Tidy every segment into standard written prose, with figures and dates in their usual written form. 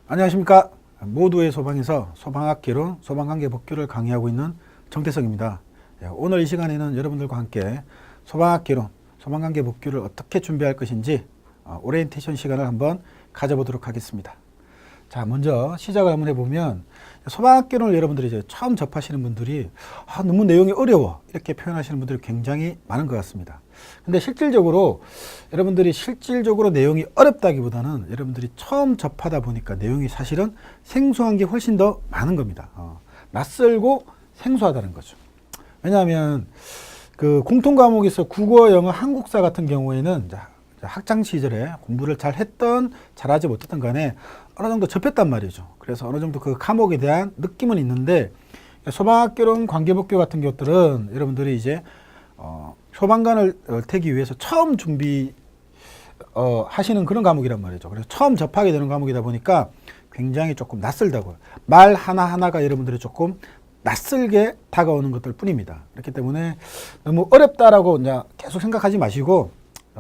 안녕하십니까. 모두의 소방에서 소방학 개론, 소방관계 법규를 강의하고 있는 정태성입니다. 오늘 이 시간에는 여러분들과 함께 소방학 개론, 소방관계 법규를 어떻게 준비할 것인지 오리엔테이션 시간을 한번 가져보도록 하겠습니다. 자, 먼저 시작을 한번 해보면 소방학 개론을 여러분들이 이제 처음 접하시는 분들이 너무 내용이 어려워 이렇게 표현하시는 분들이 굉장히 많은 것 같습니다. 근데 실질적으로 여러분들이 내용이 어렵다기보다는 여러분들이 처음 접하다 보니까 내용이 사실은 생소한 게 훨씬 더 많은 겁니다. 낯설고 생소하다는 거죠. 왜냐하면 그 공통 과목에서 국어, 영어, 한국사 같은 경우에는 학창 시절에 공부를 잘 했던 잘하지 못했던 간에 어느 정도 접했단 말이죠. 그래서 어느 정도 그 과목에 대한 느낌은 있는데 소방학개론, 관계법규 같은 것들은 여러분들이 이제 소방관을 되기 위해서 처음 준비 하시는 그런 과목이란 말이죠. 그래서 처음 접하게 되는 과목이다 보니까 굉장히 조금 낯설다고요. 말 하나하나가 여러분들이 조금 낯설게 다가오는 것들 뿐입니다. 그렇기 때문에 너무 어렵다라고 이제 계속 생각하지 마시고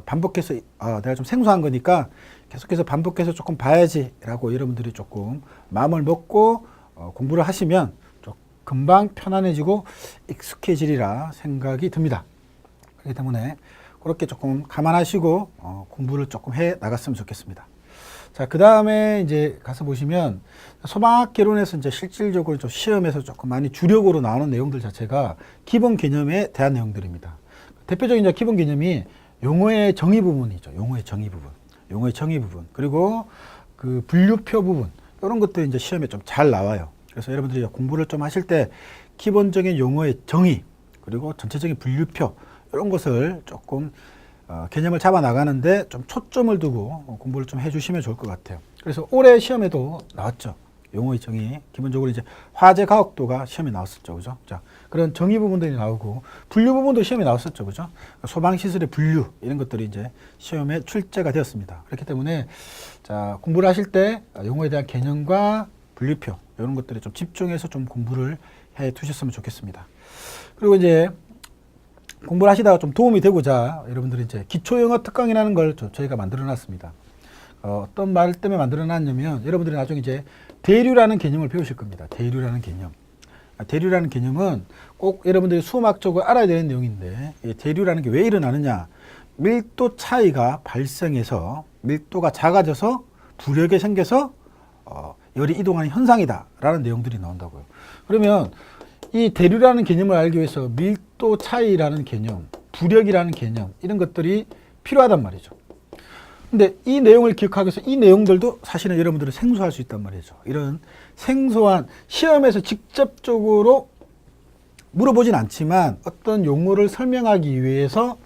반복해서 내가 좀 생소한 거니까 계속해서 반복해서 조금 봐야지 라고 여러분들이 조금 마음을 먹고 공부를 하시면 좀 금방 편안해지고 익숙해지리라 생각이 듭니다. 그렇기 때문에 그렇게 조금 감안하시고 공부를 조금 해 나갔으면 좋겠습니다. 자, 그 다음에 이제 가서 보시면 소방학 개론에서 이제 실질적으로 좀 시험에서 조금 많이 주력으로 나오는 내용들 자체가 기본 개념에 대한 내용들입니다. 대표적인 이제 기본 개념이 용어의 정의 부분이죠. 용어의 정의 부분. 그리고 그 분류표 부분. 이런 것들이 이제 시험에 좀 잘 나와요. 그래서 여러분들이 공부를 좀 하실 때 기본적인 용어의 정의, 그리고 전체적인 분류표, 이런 것을 조금 개념을 잡아 나가는데 좀 초점을 두고 공부를 좀 해주시면 좋을 것 같아요. 그래서 올해 시험에도 나왔죠. 용어의 정의. 기본적으로 이제 화재 가혹도가 시험에 나왔었죠. 그죠? 자, 그런 정의 부분들이 나오고, 분류 부분도 시험에 나왔었죠. 그죠? 소방시설의 분류, 이런 것들이 이제 시험에 출제가 되었습니다. 그렇기 때문에, 자, 공부를 하실 때 용어에 대한 개념과 분류표, 이런 것들에 좀 집중해서 좀 공부를 해 두셨으면 좋겠습니다. 그리고 이제 공부를 하시다가 좀 도움이 되고자 여러분들이 이제 기초영어 특강이라는 걸 저희가 만들어 놨습니다. 어떤 말 때문에 만들어 놨냐면 여러분들이 나중에 이제 대류라는 개념을 배우실 겁니다. 대류라는 개념. 대류라는 개념은 꼭 여러분들이 수학적으로 알아야 되는 내용인데, 이 대류라는 게 왜 일어나느냐. 밀도 차이가 발생해서 밀도가 작아져서 부력이 생겨서 열이 이동하는 현상이다 라는 내용들이 나온다고요. 그러면 이 대류라는 개념을 알기 위해서 밀도 차이라는 개념, 부력이라는 개념, 이런 것들이 필요하단 말이죠. 근데 이 내용을 기억하기 위해서 이 내용들도 사실은 여러분들은 생소할 수 있단 말이죠. 이런 생소한, 시험에서 직접적으로 물어보진 않지만 어떤 용어를 설명하기 위해서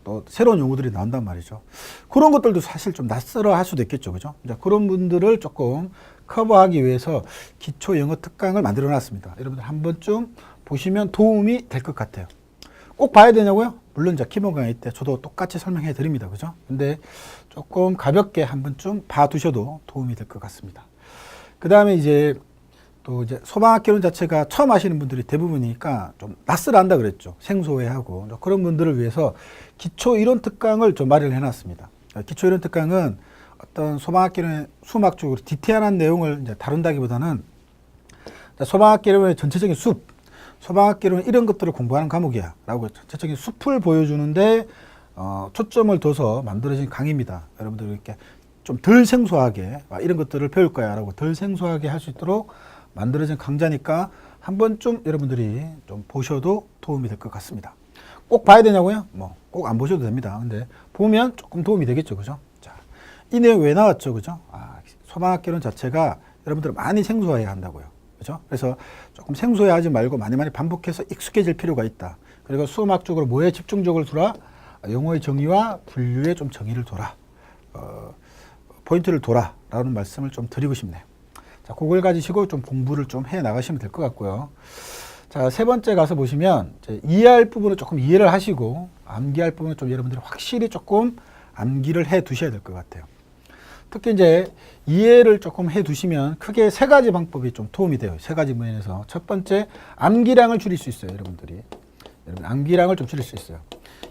또 새로운 용어들이 나온단 말이죠. 그런 것들도 사실 좀 낯설어 할 수도 있겠죠. 그죠? 그런 분들을 조금 커버하기 위해서 기초 영어 특강을 만들어 놨습니다. 여러분들 한 번쯤 보시면 도움이 될 것 같아요. 꼭 봐야 되냐고요? 물론 이제 기본 강의 때 저도 똑같이 설명해 드립니다. 그죠? 근데 조금 가볍게 한 번쯤 봐 두셔도 도움이 될 것 같습니다. 그 다음에 이제 또 이제 소방학 개론 자체가 처음 하시는 분들이 대부분이니까 좀 낯설한다 그랬죠. 생소해하고. 그런 분들을 위해서 기초 이론 특강을 좀 마련해 놨습니다. 기초 이론 특강은 어떤 소방학 개론의 수학적으로 디테일한 내용을 이제 다룬다기보다는 소방학 개론의 전체적인 숲, 소방학 개론은 이런 것들을 공부하는 과목이야 라고 전체적인 숲을 보여주는데 초점을 둬서 만들어진 강의입니다. 여러분들 이렇게 좀 덜 생소하게 이런 것들을 배울 거야 라고 덜 생소하게 할 수 있도록 만들어진 강좌니까 한 번쯤 여러분들이 좀 보셔도 도움이 될 것 같습니다. 꼭 봐야 되냐고요? 뭐 꼭 안 보셔도 됩니다. 근데 보면 조금 도움이 되겠죠. 그죠? 자, 이 내용 왜 나왔죠? 그죠? 소방학 개론 자체가 여러분들 많이 생소해야 한다고요. 그죠? 그래서 조금 생소해 하지 말고 많이 반복해서 익숙해질 필요가 있다. 그리고 수학적으로 뭐에 집중적으로 두라? 용어의 정의와 분류의 좀 정의를 둬라. 포인트를 둬라. 라는 말씀을 좀 드리고 싶네요. 자, 그걸 가지시고 좀 공부를 좀 해 나가시면 될 것 같고요. 자, 세 번째 가서 보시면 이해할 부분을 조금 이해를 하시고 암기할 부분은 좀 여러분들이 확실히 조금 암기를 해 두셔야 될 것 같아요. 특히 이제 이해를 조금 해 두시면 크게 세 가지 방법이 좀 도움이 돼요. 세 가지 면에서. 첫 번째, 암기량을 줄일 수 있어요. 여러분 암기량을 좀 줄일 수 있어요.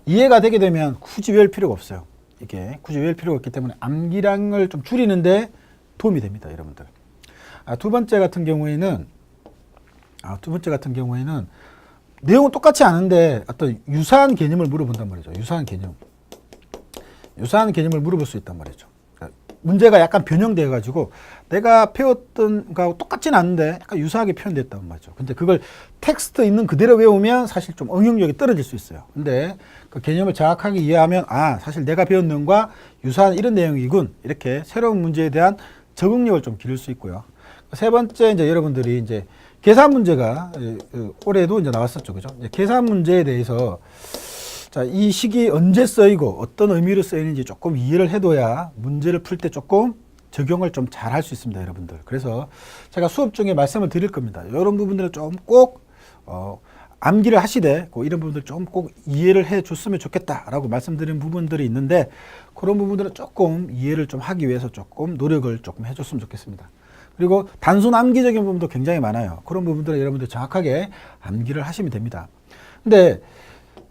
이해가 되게 되면 굳이 외울 필요가 없어요. 이게 굳이 외울 필요가 없기 때문에 암기량을 좀 줄이는데 도움이 됩니다. 여러분들. 두 번째 같은 경우에는 내용은 똑같지 않은데 어떤 유사한 개념을 물어본단 말이죠. 유사한 개념을 물어볼 수 있단 말이죠. 문제가 약간 변형돼 가지고 내가 배웠던 거하고 똑같진 않은데 약간 유사하게 표현됐단 말이죠. 근데 그걸 텍스트 있는 그대로 외우면 사실 좀 응용력이 떨어질 수 있어요. 근데 그 개념을 정확하게 이해하면 사실 내가 배운 내용과 유사한 이런 내용이군. 이렇게 새로운 문제에 대한 적응력을 좀 기를 수 있고요. 세 번째, 이제 여러분들이 이제 계산 문제가 올해도 이제 나왔었죠. 그죠? 이제 계산 문제에 대해서 자, 이 식이 언제 쓰이고 어떤 의미로 쓰이는지 조금 이해를 해둬야 문제를 풀 때 조금 적용을 좀 잘 할 수 있습니다, 여러분들. 그래서 제가 수업 중에 말씀을 드릴 겁니다. 이런 부분들은 좀 꼭 암기를 하시되 이런 부분들 좀 꼭 이해를 해 줬으면 좋겠다라고 말씀드린 부분들이 있는데 그런 부분들은 조금 이해를 좀 하기 위해서 조금 노력을 조금 해줬으면 좋겠습니다. 그리고 단순 암기적인 부분도 굉장히 많아요. 그런 부분들은 여러분들 정확하게 암기를 하시면 됩니다. 근데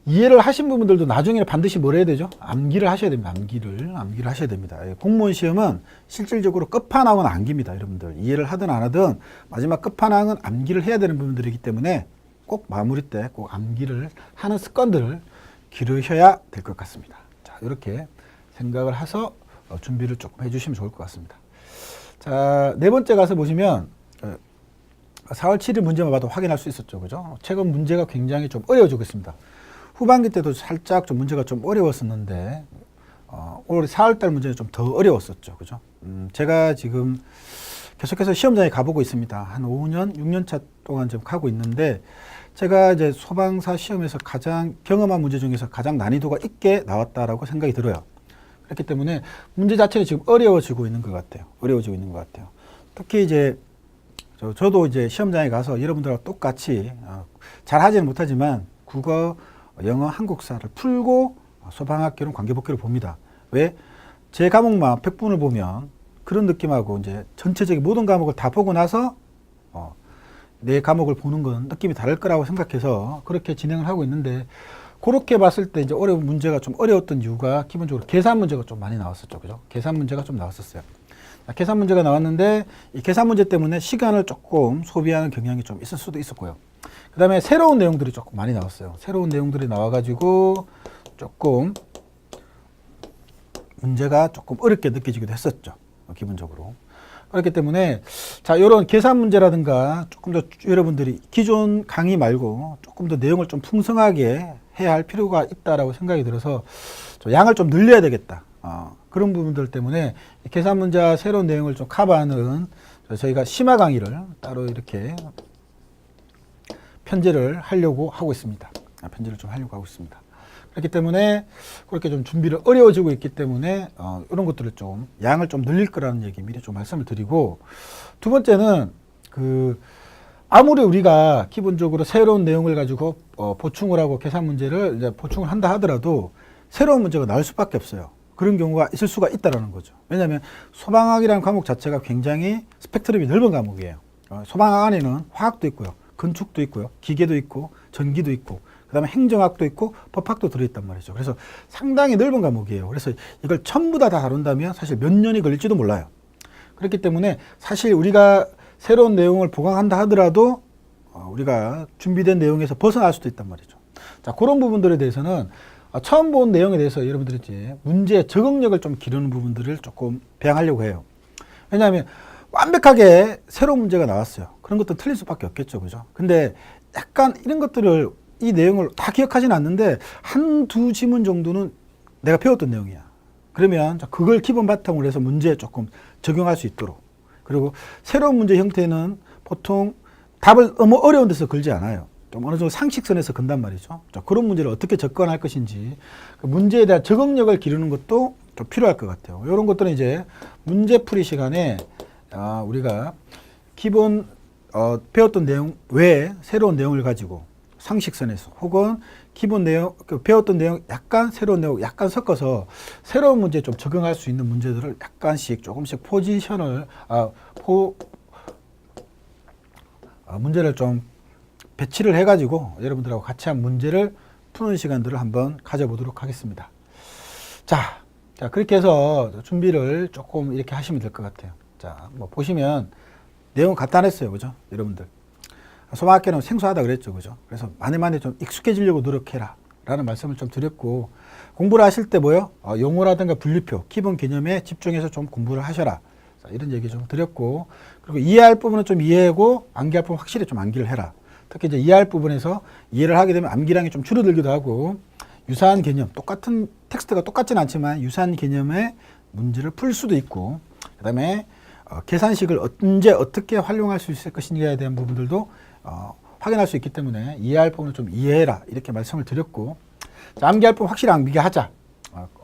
이해를 하신 부분들도 나중에 반드시 뭘 해야 되죠? 암기를 하셔야 됩니다. 암기를 하셔야 됩니다. 공무원 시험은 실질적으로 끝판왕은 암기입니다. 여러분들 이해를 하든 안 하든 마지막 끝판왕은 암기를 해야 되는 부분들이기 때문에 꼭 마무리 때 꼭 암기를 하는 습관들을 기르셔야 될 것 같습니다. 자, 이렇게 생각을 해서 준비를 조금 해주시면 좋을 것 같습니다. 자, 네 번째 가서 보시면 4월 7일 문제만 봐도 확인할 수 있었죠. 그죠? 최근 문제가 굉장히 좀 어려워지고 있습니다. 후반기 때도 살짝 좀 문제가 좀 어려웠었는데 올 4월달 문제는 좀 더 어려웠었죠. 그죠? 제가 지금 계속해서 시험장에 가보고 있습니다. 한 5년, 6년 차 동안 지금 가고 있는데 제가 이제 소방사 시험에서 가장 경험한 문제 중에서 가장 난이도가 있게 나왔다라고 생각이 들어요. 그렇기 때문에 문제 자체가 지금 어려워지고 있는 것 같아요. 특히 이제 저도 이제 시험장에 가서 여러분들하고 똑같이 잘 하지는 못하지만 국어, 영어, 한국사를 풀고 소방학개론, 관계복귀를 봅니다. 왜? 제 과목만 100분을 보면 그런 느낌하고 이제 전체적인 모든 과목을 다 보고 나서 내 과목을 보는 건 느낌이 다를 거라고 생각해서 그렇게 진행을 하고 있는데 그렇게 봤을 때 이제 어려운 문제가 좀 어려웠던 이유가 기본적으로 계산 문제가 좀 많이 나왔었죠. 그죠? 계산 문제가 좀 나왔었어요. 계산 문제가 나왔는데 이 계산 문제 때문에 시간을 조금 소비하는 경향이 좀 있을 수도 있었고요. 그 다음에 새로운 내용들이 조금 많이 나왔어요. 새로운 내용들이 나와가지고 조금 문제가 조금 어렵게 느껴지기도 했었죠. 기본적으로. 그렇기 때문에 자, 이런 계산 문제라든가 조금 더 여러분들이 기존 강의 말고 조금 더 내용을 좀 풍성하게 해야 할 필요가 있다라고 생각이 들어서 양을 좀 늘려야 되겠다. 그런 부분들 때문에 계산 문제와 새로운 내용을 좀 커버하는 저희가 심화 강의를 따로 이렇게 편제를 하려고 하고 있습니다. 그렇기 때문에 그렇게 좀 준비를 어려워지고 있기 때문에 이런 것들을 좀 양을 좀 늘릴 거라는 얘기 미리 좀 말씀을 드리고, 두 번째는 아무리 우리가 기본적으로 새로운 내용을 가지고 보충을 하고 계산 문제를 이제 보충을 한다 하더라도 새로운 문제가 나올 수밖에 없어요. 그런 경우가 있을 수가 있다라는 거죠. 왜냐하면 소방학이라는 과목 자체가 굉장히 스펙트럼이 넓은 과목이에요. 소방학 안에는 화학도 있고요, 건축도 있고요, 기계도 있고, 전기도 있고, 그 다음에 행정학도 있고, 법학도 들어있단 말이죠. 그래서 상당히 넓은 과목이에요. 그래서 이걸 전부 다 다룬다면 사실 몇 년이 걸릴지도 몰라요. 그렇기 때문에 사실 우리가 새로운 내용을 보강한다 하더라도 우리가 준비된 내용에서 벗어날 수도 있단 말이죠. 자, 그런 부분들에 대해서는 처음 본 내용에 대해서 여러분들이 이제 문제의 적응력을 좀 기르는 부분들을 조금 배양하려고 해요. 왜냐하면 완벽하게 새로운 문제가 나왔어요. 그런 것도 틀릴 수밖에 없겠죠. 그죠? 근데 약간 이런 것들을, 이 내용을 다 기억하지는 않는데 한두 지문 정도는 내가 배웠던 내용이야. 그러면 그걸 기본 바탕으로 해서 문제에 조금 적용할 수 있도록. 그리고 새로운 문제 형태는 보통 답을 너무 어려운 데서 걸지 않아요. 좀 어느 정도 상식선에서 건단 말이죠. 자, 그런 문제를 어떻게 접근할 것인지, 그 문제에 대한 적응력을 기르는 것도 좀 필요할 것 같아요. 이런 것들은 이제 문제풀이 시간에 우리가 기본 배웠던 내용 외에 새로운 내용을 가지고 상식선에서 혹은 기본 내용, 배웠던 내용 약간 새로운 내용 약간 섞어서 새로운 문제에 좀 적응할 수 있는 문제들을 약간씩 조금씩 포지션을 문제를 좀 배치를 해가지고 여러분들하고 같이 한 문제를 푸는 시간들을 한번 가져보도록 하겠습니다. 자, 그렇게 해서 준비를 조금 이렇게 하시면 될 것 같아요. 자, 뭐 보시면 내용 간단했어요. 그죠? 여러분들. 소방학개론 생소하다 그랬죠. 그죠? 그래서 많이 좀 익숙해지려고 노력해라. 라는 말씀을 좀 드렸고, 공부를 하실 때 뭐요? 용어라든가 분류표, 기본 개념에 집중해서 좀 공부를 하셔라. 자, 이런 얘기 좀 드렸고, 그리고 이해할 부분은 좀 이해하고, 암기할 부분 확실히 좀 암기를 해라. 특히 이제 이해할 부분에서 이해를 하게 되면 암기량이 좀 줄어들기도 하고, 유사한 개념, 똑같은 텍스트가 똑같진 않지만 유사한 개념의 문제를 풀 수도 있고, 그 다음에 계산식을 언제 어떻게 활용할 수 있을 것인가에 대한 부분들도 확인할 수 있기 때문에 이해할 부분을 좀 이해해라. 이렇게 말씀을 드렸고, 자, 암기할 부분 확실히 암기하자.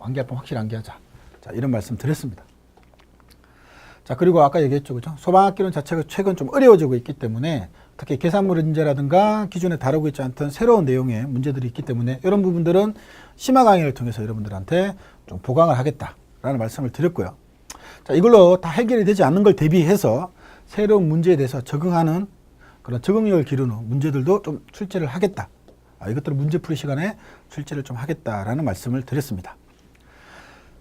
암기할 부분 확실히 암기하자. 자, 이런 말씀 드렸습니다. 자, 그리고 아까 얘기했죠. 그죠? 소방학개론 자체가 최근 좀 어려워지고 있기 때문에 특히 계산물 문제라든가 기존에 다루고 있지 않던 새로운 내용의 문제들이 있기 때문에 이런 부분들은 심화 강의를 통해서 여러분들한테 좀 보강을 하겠다라는 말씀을 드렸고요. 자, 이걸로 다 해결이 되지 않는 걸 대비해서 새로운 문제에 대해서 적응하는 그런 적응력을 기르는 문제들도 좀 출제를 하겠다. 이것들을 문제풀이 시간에 출제를 좀 하겠다라는 말씀을 드렸습니다.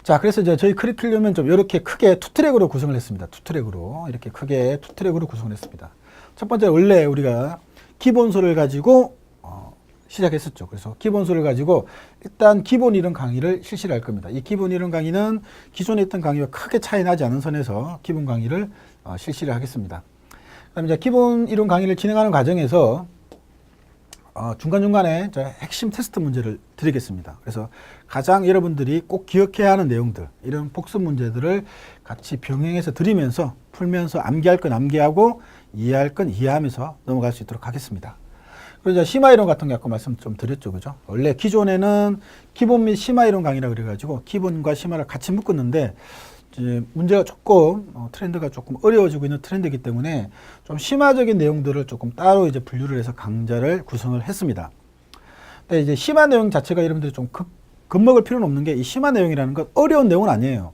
자, 그래서 이제 저희 커리큘럼은 좀 이렇게 크게 투 트랙으로 구성을 했습니다. 투 트랙으로. 이렇게 크게 투 트랙으로 구성을 했습니다. 첫 번째, 원래 우리가 기본소를 가지고 시작했었죠. 그래서 기본소를 가지고 일단 기본 이론 강의를 실시를 할 겁니다. 이 기본 이론 강의는 기존에 있던 강의와 크게 차이 나지 않은 선에서 기본 강의를 실시를 하겠습니다. 그다음에 이제 기본 이론 강의를 진행하는 과정에서 중간중간에 핵심 테스트 문제를 드리겠습니다. 그래서 가장 여러분들이 꼭 기억해야 하는 내용들, 이런 복습 문제들을 같이 병행해서 드리면서 풀면서 암기할 건 암기하고 이해할 건 이해하면서 넘어갈 수 있도록 하겠습니다. 그리고 이제 심화 이론 같은 게 아까 말씀 좀 드렸죠. 그죠? 원래 기존에는 기본 및 심화 이론 강의라 그래가지고 기본과 심화를 같이 묶었는데 이제 문제가 조금 트렌드가 조금 어려워지고 있는 트렌드이기 때문에 좀 심화적인 내용들을 조금 따로 이제 분류를 해서 강좌를 구성을 했습니다. 근데 이제 심화 내용 자체가 여러분들이 좀 겁먹을 필요는 없는 게 이 심화 내용이라는 건 어려운 내용은 아니에요.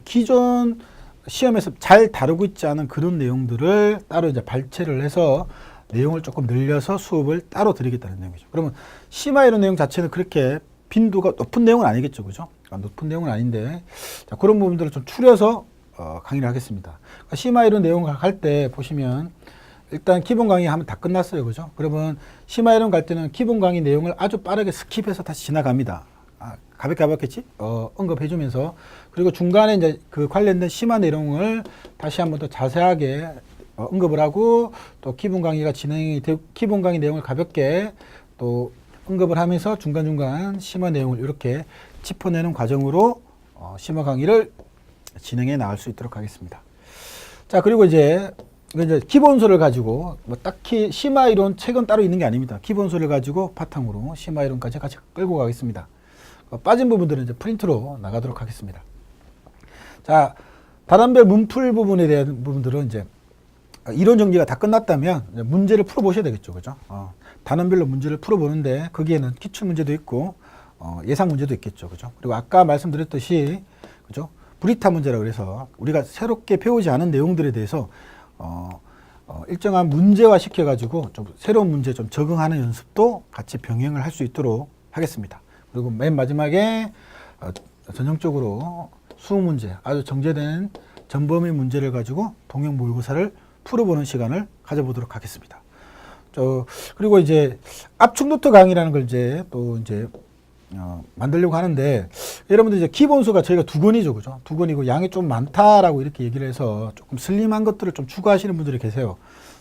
기존 시험에서 잘 다루고 있지 않은 그런 내용들을 따로 이제 발췌를 해서 내용을 조금 늘려서 수업을 따로 드리겠다는 내용이죠. 그러면 심화 이론 내용 자체는 그렇게 빈도가 높은 내용은 아니겠죠. 그죠? 높은 내용은 아닌데, 자, 그런 부분들을 좀 추려서 강의를 하겠습니다. 그러니까 심화 이론 내용을 할 때 보시면 일단 기본 강의 하면 다 끝났어요. 그죠? 그러면 심화 이론 갈 때는 기본 강의 내용을 아주 빠르게 스킵해서 다시 지나갑니다. 가볍게 언급해주면서, 그리고 중간에 이제 그 관련된 심화 내용을 다시 한번 더 자세하게 언급을 하고, 또 기본 강의가 진행이 되고, 기본 강의 내용을 가볍게 또 언급을 하면서 중간중간 심화 내용을 이렇게 짚어내는 과정으로 심화 강의를 진행해 나갈 수 있도록 하겠습니다. 자, 그리고 이제 기본소를 가지고 뭐 딱히 심화 이론 책은 따로 있는 게 아닙니다. 기본소를 가지고 바탕으로 심화 이론까지 같이 끌고 가겠습니다. 빠진 부분들은 이제 프린트로 나가도록 하겠습니다. 자, 단원별 문풀 부분에 대한 부분들은 이제 이론 정리가 다 끝났다면 이제 문제를 풀어보셔야 되겠죠. 그죠? 단원별로 문제를 풀어보는데 거기에는 기출 문제도 있고 예상 문제도 있겠죠. 그죠? 그리고 아까 말씀드렸듯이, 그죠? 브리타 문제라고 그래서 우리가 새롭게 배우지 않은 내용들에 대해서 일정한 문제화 시켜가지고 좀 새로운 문제 좀 적응하는 연습도 같이 병행을 할 수 있도록 하겠습니다. 그리고 맨 마지막에 전형적으로 수능 문제, 아주 정제된 전범위 문제를 가지고 동형 모의고사를 풀어보는 시간을 가져보도록 하겠습니다. 그리고 이제 압축 노트 강의라는 걸 이제 또 이제 만들려고 하는데, 여러분들 이제 기본수가 저희가 2권이죠. 그죠? 2권이고 양이 좀 많다라고 이렇게 얘기를 해서 조금 슬림한 것들을 좀 추가하시는 분들이 계세요.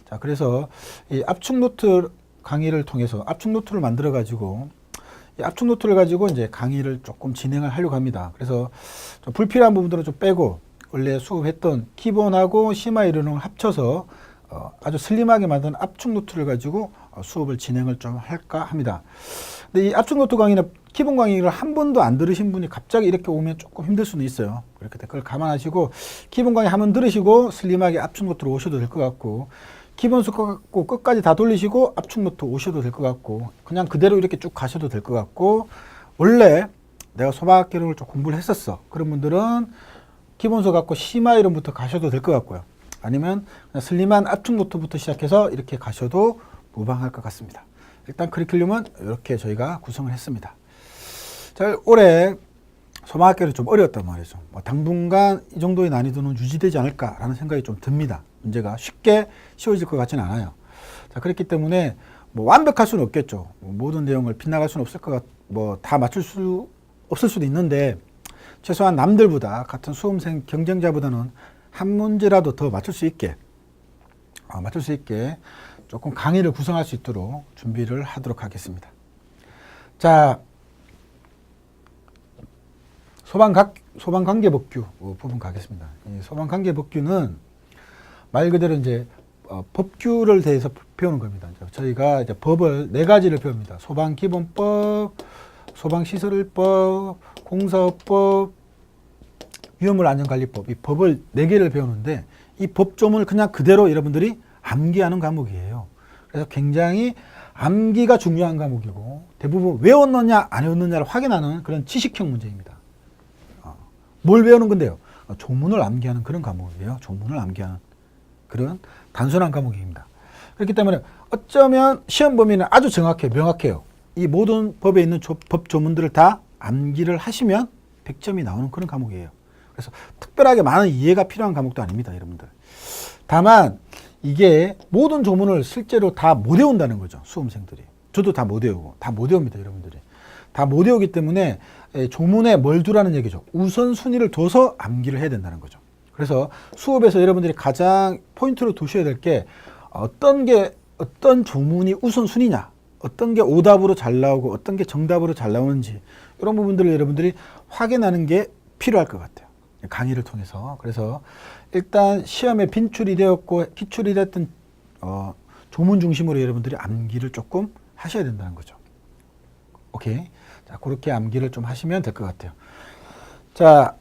자, 그래서 이 압축 노트 강의를 통해서 압축 노트를 만들어 가지고 이 압축 노트를 가지고 이제 강의를 조금 진행을 하려고 합니다. 그래서 좀 불필요한 부분들은 좀 빼고 원래 수업했던 기본하고 심화 이론을 합쳐서 아주 슬림하게 만든 압축 노트를 가지고 수업을 진행을 좀 할까 합니다. 근데 이 압축 노트 강의는 기본 강의를 한 번도 안 들으신 분이 갑자기 이렇게 오면 조금 힘들 수는 있어요. 그렇게 그걸 감안하시고 기본 강의 한번 들으시고 슬림하게 압축 노트로 오셔도 될 것 같고, 기본 수업 갖고 끝까지 다 돌리시고 압축 노트 오셔도 될 것 같고, 그냥 그대로 이렇게 쭉 가셔도 될 것 같고, 원래 내가 소방학개론을 좀 공부를 했었어. 그런 분들은 기본 수업 갖고 심화 이론부터 가셔도 될 것 같고요. 아니면 그냥 슬림한 압축 노트부터 시작해서 이렇게 가셔도 무방할 것 같습니다. 일단 커리큘럼은 이렇게 저희가 구성을 했습니다. 자, 올해 소방학계는 좀 어려웠단 말이죠. 뭐 당분간 이 정도의 난이도는 유지되지 않을까라는 생각이 좀 듭니다. 문제가 쉽게 쉬워질 것 같지는 않아요. 자, 그렇기 때문에 뭐 완벽할 수는 없겠죠. 뭐 모든 내용을 빗나갈 수는 없을 것 같, 뭐 다 맞출 수 없을 수도 있는데 최소한 남들보다 같은 수험생 경쟁자보다는 한 문제라도 더 맞출 수 있게 조금 강의를 구성할 수 있도록 준비를 하도록 하겠습니다. 자, 소방관계법규 부분 가겠습니다. 이 소방관계법규는 말 그대로 이제 법규를 대해서 배우는 겁니다. 저희가 이제 법을 4가지를 배웁니다. 소방기본법, 소방시설법, 공사법, 위험물안전관리법. 이 법을 4개를 배우는데 이 법조문을 그냥 그대로 여러분들이 암기하는 과목이에요. 그래서 굉장히 암기가 중요한 과목이고 대부분 외웠느냐 안 외웠느냐를 확인하는 그런 지식형 문제입니다. 뭘 배우는 건데요? 조문을 암기하는 그런 과목이에요. 조문을 암기하는 그런 단순한 과목입니다. 그렇기 때문에 어쩌면 시험 범위는 아주 정확해요. 명확해요. 이 모든 법에 있는 법 조문들을 다 암기를 하시면 100점이 나오는 그런 과목이에요. 그래서 특별하게 많은 이해가 필요한 과목도 아닙니다, 여러분들. 다만 이게 모든 조문을 실제로 다 못 외운다는 거죠, 수험생들이. 저도 다 못 외우고, 다 못 외웁니다, 여러분들이. 다 못 외우기 때문에 조문에 뭘 두라는 얘기죠. 우선순위를 둬서 암기를 해야 된다는 거죠. 그래서 수업에서 여러분들이 가장 포인트로 두셔야 될 게 어떤 조문이 우선순위냐, 어떤 게 오답으로 잘 나오고 어떤 게 정답으로 잘 나오는지 이런 부분들을 여러분들이 확인하는 게 필요할 것 같아요. 강의를 통해서. 그래서 일단 시험에 빈출이 되었고 기출이 됐던 조문 중심으로 여러분들이 암기를 조금 하셔야 된다는 거죠. 오케이. 자, 그렇게 암기를 좀 하시면 될 것 같아요. 자,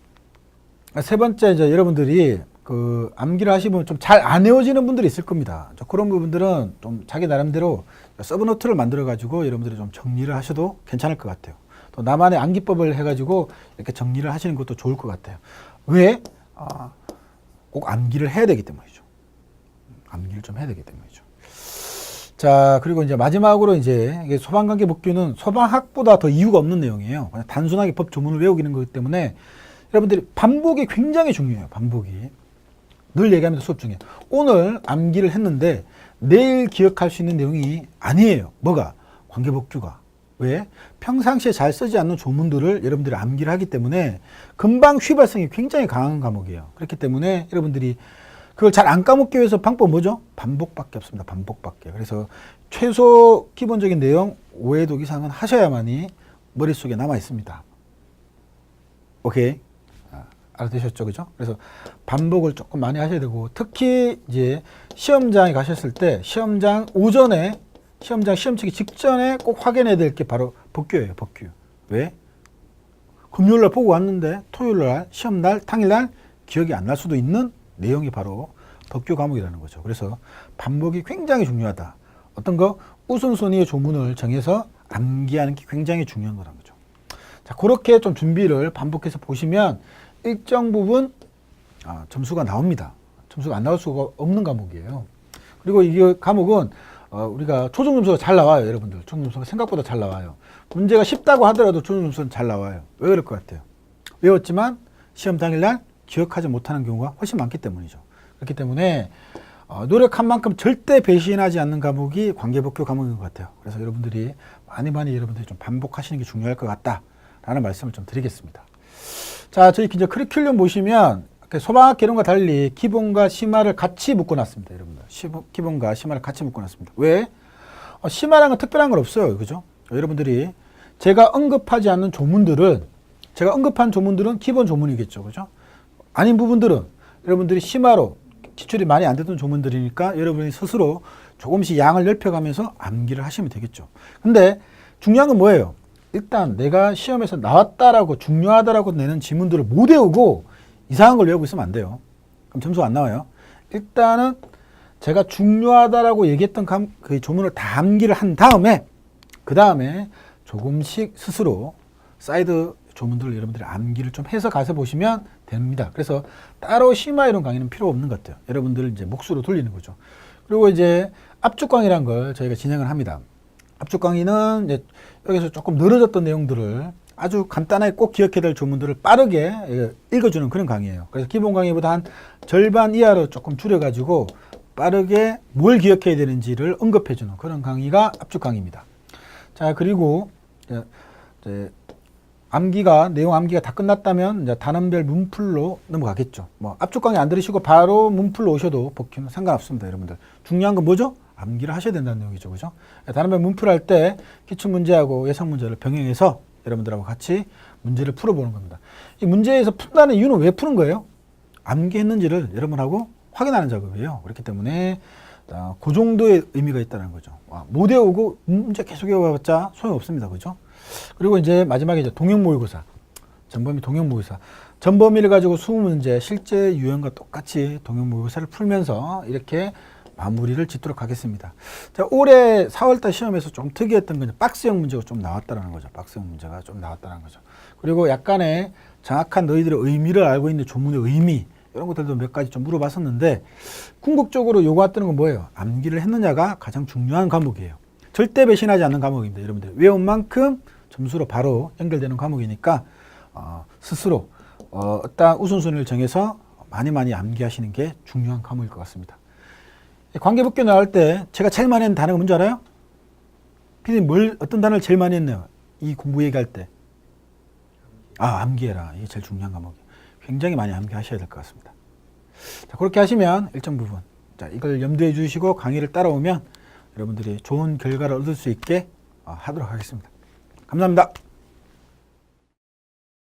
세 번째, 이제 여러분들이 그 암기를 하시면 좀 잘 안 외워지는 분들이 있을 겁니다. 그런 부분들은 좀 자기 나름대로 서브노트를 만들어 가지고 여러분들이 좀 정리를 하셔도 괜찮을 것 같아요. 또 나만의 암기법을 해가지고 이렇게 정리를 하시는 것도 좋을 것 같아요. 왜? 꼭 암기를 해야 되기 때문이죠. 암기를 좀 해야 되기 때문이죠. 자, 그리고 이제 마지막으로 이제 이게 소방관계법규는 소방학보다 더 이유가 없는 내용이에요. 그냥 단순하게 법 조문을 외우기는 거기 때문에 여러분들이 반복이 굉장히 중요해요. 반복이. 늘 얘기합니다. 수업 중에. 오늘 암기를 했는데 내일 기억할 수 있는 내용이 아니에요. 뭐가? 관계법규가. 왜? 평상시에 잘 쓰지 않는 조문들을 여러분들이 암기를 하기 때문에 금방 휘발성이 굉장히 강한 과목이에요. 그렇기 때문에 여러분들이 그걸 잘 안 까먹기 위해서 방법 뭐죠? 반복밖에 없습니다. 반복밖에. 그래서 최소 기본적인 내용 5회독 이상은 하셔야만이 머릿속에 남아 있습니다. 오케이. 알아두셨죠? 그죠? 그래서 반복을 조금 많이 하셔야 되고, 특히 이제 시험장에 가셨을 때 시험장 오전에 시험장 시험 치기 직전에 꼭 확인해야 될 게 바로 법규예요. 법규. 왜? 금요일날 보고 왔는데 토요일날 시험날 당일날 기억이 안 날 수도 있는 내용이 바로 법규 과목이라는 거죠. 그래서 반복이 굉장히 중요하다. 어떤 거? 우선순위의 조문을 정해서 암기하는 게 굉장히 중요한 거라는 거죠. 자, 그렇게 좀 준비를 반복해서 보시면 일정 부분 점수가 나옵니다. 점수가 안 나올 수가 없는 과목이에요. 그리고 이 과목은 우리가 초중 점수가 잘 나와요. 여러분들 초중 점수가 생각보다 잘 나와요. 문제가 쉽다고 하더라도 초중 점수는 잘 나와요. 왜 그럴 것 같아요? 외웠지만 시험 당일날 기억하지 못하는 경우가 훨씬 많기 때문이죠. 그렇기 때문에 노력한 만큼 절대 배신하지 않는 과목이 관계법규 과목인 것 같아요. 그래서 여러분들이 많이 여러분들이 좀 반복하시는 게 중요할 것 같다라는 말씀을 좀 드리겠습니다. 자, 저희 이제 커리큘럼 보시면 소방학 개론과 달리 기본과 심화를 같이 묶어놨습니다, 여러분들. 기본과 심화를 같이 묶어놨습니다. 왜? 심화라는 건 특별한 건 없어요, 그죠? 여러분들이 제가 언급하지 않는 조문들은 제가 언급한 조문들은 기본 조문이겠죠, 그죠? 아닌 부분들은 여러분들이 심화로 기출이 많이 안 됐던 조문들이니까 여러분이 스스로 조금씩 양을 넓혀가면서 암기를 하시면 되겠죠. 근데 중요한 건 뭐예요? 일단 내가 시험에서 나왔다라고 중요하다라고 내는 지문들을 못 외우고 이상한 걸 외우고 있으면 안 돼요. 그럼 점수가 안 나와요. 일단은 제가 중요하다라고 얘기했던 그 조문을 다 암기를 한 다음에 그 다음에 조금씩 스스로 사이드 조문들을 여러분들이 암기를 좀 해서 가서 보시면 됩니다. 그래서 따로 심화 이론 강의는 필요 없는 것 같아요. 여러분들 이제 몫으로 돌리는 거죠. 그리고 이제 압축 강의란 걸 저희가 진행을 합니다. 압축 강의는 이제 여기서 조금 늘어졌던 내용들을 아주 간단하게 꼭 기억해야 될 조문들을 빠르게 읽어주는 그런 강의예요. 그래서 기본 강의보다 한 절반 이하로 조금 줄여가지고 빠르게 뭘 기억해야 되는지를 언급해주는 그런 강의가 압축 강의입니다. 자, 그리고 이제 내용 암기가 다 끝났다면 이제 단원별 문풀로 넘어가겠죠. 뭐 압축 강의 안 들으시고 바로 문풀로 오셔도 복귀는 상관없습니다, 여러분들. 중요한 건 뭐죠? 암기를 하셔야 된다는 내용이죠, 그죠? 단원별 문풀 할 때 기출 문제하고 예상 문제를 병행해서 여러분들하고 같이 문제를 풀어보는 겁니다. 이 문제에서 푼다는 이유는 왜 푸는 거예요? 암기했는지를 여러분하고 확인하는 작업이에요. 그렇기 때문에 그 정도의 의미가 있다는 거죠. 못 외우고 문제 계속 외워봤자 소용없습니다, 그죠? 그리고 이제 마지막에 이제 동형 모의고사, 전범위 동형 모의고사, 전범위를 가지고 20문제 실제 유형과 똑같이 동형 모의고사를 풀면서 이렇게 마무리를 짓도록 하겠습니다. 자, 올해 4월달 시험에서 좀 특이했던 건 박스형 문제가 좀 나왔다는 거죠. 박스형 문제가 좀 나왔다는 거죠. 그리고 약간의 정확한 너희들의 의미를 알고 있는 조문의 의미, 이런 것들도 몇 가지 좀 물어봤었는데, 궁극적으로 요구가 뜨는 건 뭐예요? 암기를 했느냐가 가장 중요한 과목이에요. 절대 배신하지 않는 과목입니다. 여러분들 외운 만큼 점수로 바로 연결되는 과목이니까 스스로 어떤 우선순위를 정해서 많이 암기하시는 게 중요한 과목일 것 같습니다. 관계복귀 나올 때 제가 제일 많이 했는 단어가 뭔지 알아요? 피디님 어떤 단어를 제일 많이 했나요? 이 공부 얘기할 때. 암기해라. 이게 제일 중요한 과목이에요. 굉장히 많이 암기하셔야 될 것 같습니다. 자, 그렇게 하시면 일정 부분, 자, 이걸 염두에 주시고 강의를 따라오면 여러분들이 좋은 결과를 얻을 수 있게 하도록 하겠습니다. 감사합니다.